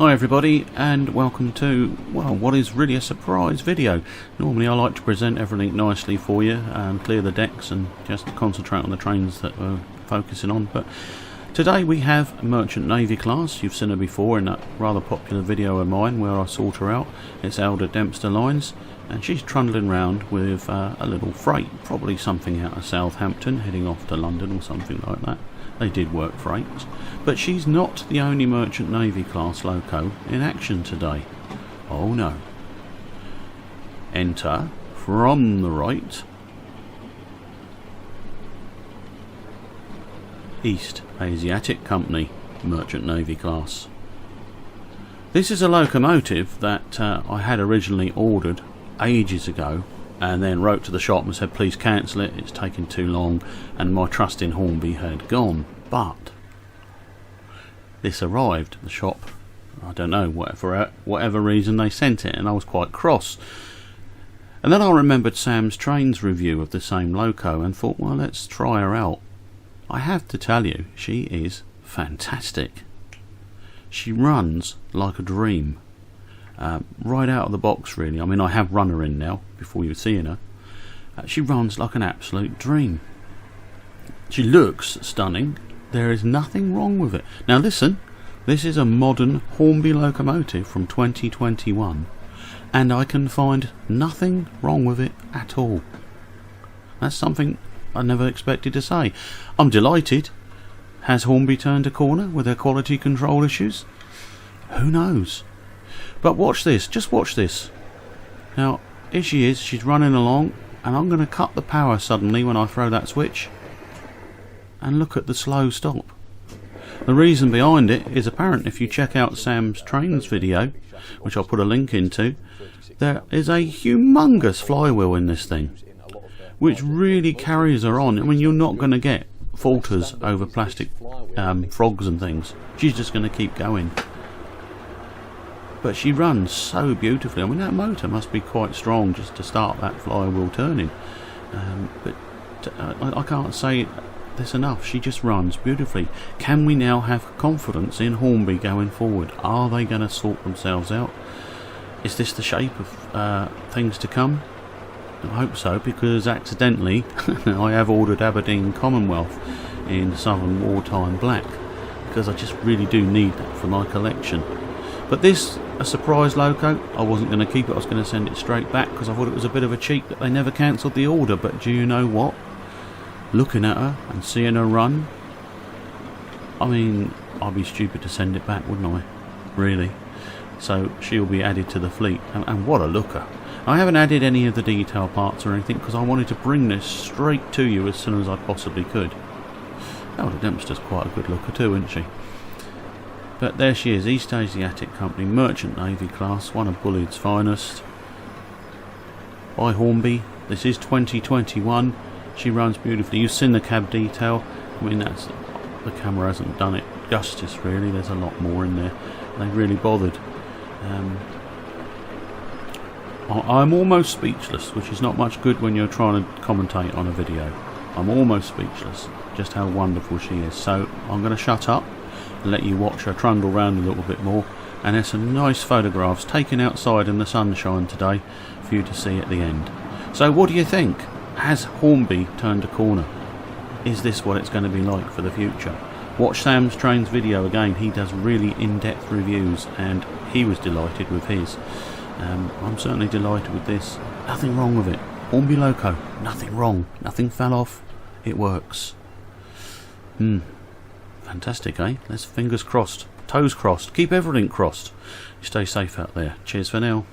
Hi everybody, and welcome to, well, what is really a surprise video. Normally I like to present everything nicely for you and clear the decks and just concentrate on the trains that we're focusing on, but today we have a Merchant Navy class. You've seen her before in that rather popular video of mine where I sort her out. It's Elder Dempster lines, and she's trundling round with a little freight, probably something out of Southampton heading off to London or something like that. They did work freights, but she's not the only Merchant Navy class loco in action today. Oh no. Enter, from the right, East Asiatic Company Merchant Navy class. This is a locomotive that I had originally ordered ages ago, and then wrote to the shop and said please cancel it, it's taking too long, and my trust in Hornby had gone. But this arrived at the shop, I don't know, whatever reason they sent it, and I was quite cross. And then I remembered Sam's Trains review of the same loco and thought, well, let's try her out. I have to tell you, she is fantastic. She runs like a dream. Right out of the box really. I mean, I have run her in now before you've seen her. She runs like an absolute dream. She looks stunning. There is nothing wrong with it. Now listen, this is a modern Hornby locomotive from 2021 and I can find nothing wrong with it at all. That's something I never expected to say. I'm delighted. Has Hornby turned a corner with her quality control issues? Who knows? But watch this, just watch this. Now, here she is, she's running along, and I'm going to cut the power suddenly when I throw that switch. And look at the slow stop. The reason behind it is apparent if you check out Sam's Trains video, which I'll put a link into. There is a humongous flywheel in this thing, which really carries her on. I mean, you're not going to get falters over plastic frogs and things. She's just going to keep going. But she runs so beautifully. I mean, that motor must be quite strong just to start that flywheel turning. But I can't say this enough. She just runs beautifully. Can we now have confidence in Hornby going forward? Are they going to sort themselves out? Is this the shape of things to come? I hope so, because accidentally I have ordered Aberdeen Commonwealth in Southern Wartime Black, because I just really do need that for my collection. But this, a surprise loco, I wasn't going to keep it, I was going to send it straight back because I thought it was a bit of a cheat that they never cancelled the order. But do you know what? Looking at her and seeing her run, I mean, I'd be stupid to send it back, wouldn't I? Really? So she'll be added to the fleet, and what a looker. I haven't added any of the detail parts or anything because I wanted to bring this straight to you as soon as I possibly could. Oh, the Dempster's quite a good looker too, isn't she? But there she is, East Asiatic Company, Merchant Navy class, one of Bulleid's finest. By Hornby. This is 2021. She runs beautifully. You've seen the cab detail. I mean, the camera hasn't done it justice really. There's a lot more in there. They really bothered. I'm almost speechless, which is not much good when you're trying to commentate on a video. I'm almost speechless, just how wonderful she is. So I'm going to shut up and let you watch her trundle round a little bit more, and there's some nice photographs taken outside in the sunshine today for you to see at the end. So what do you think? Has Hornby turned a corner? Is this what it's going to be like for the future? Watch Sam's Trains video again. He does really in-depth reviews and he was delighted with his. I'm certainly delighted with this. Nothing wrong with it. Hornby loco, nothing wrong, nothing fell off. It works. Fantastic, eh? Let's fingers crossed, toes crossed, keep everything crossed. You stay safe out there. Cheers for now.